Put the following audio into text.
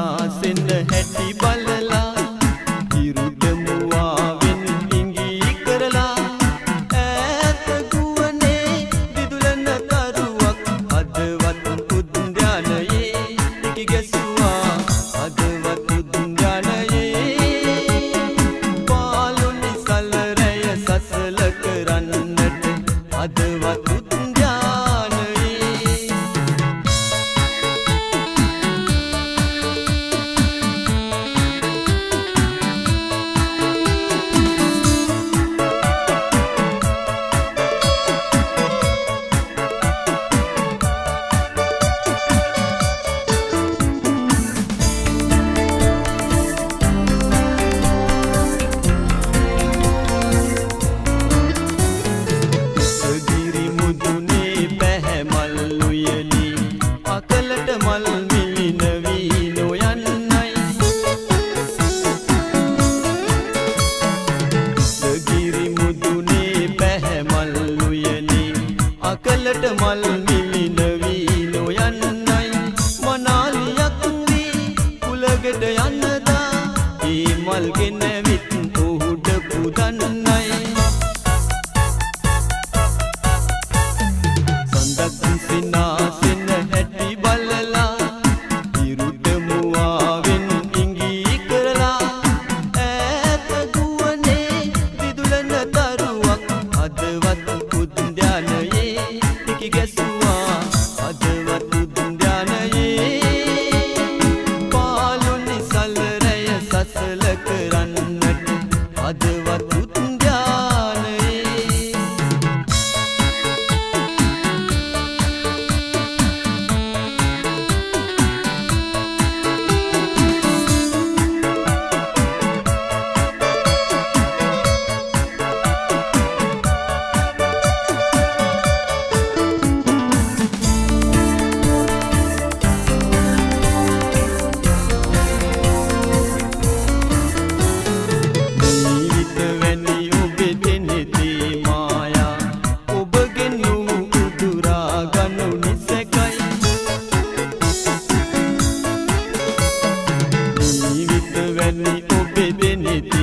සිනාසෙන්න හැටි බලලා ඉරුදමුවාවෙන් ඉඟී කරලා ඈත ගුවනේ දිදුලන තරුවක් අදවත් උද්‍යානයේ ටික ගැසුවා අදවත් උද්‍යානයේ පාලුනි සලරය සසල කරන්නට අදවත් අකලට මල් මිලිනවී නොයන්නයි මනාලියක් වී කුලගෙට යන්නදා ඒ මල් ගෙනවිත් ඔහුට පුදන්නයි සඳක් සිනාසෙන්න හැටි බලලා ඉරුදමුවාවෙන් ඉඟී කරලා ඈත ගුවනේ දිදුලන තරුවක් අදවත් උද්‍යානයේ ගැසුවා අදවත් උද්‍යානයේ පාලුනි සලරය සසල කරන්නට අදවත් උද්‍යානයේ Benny,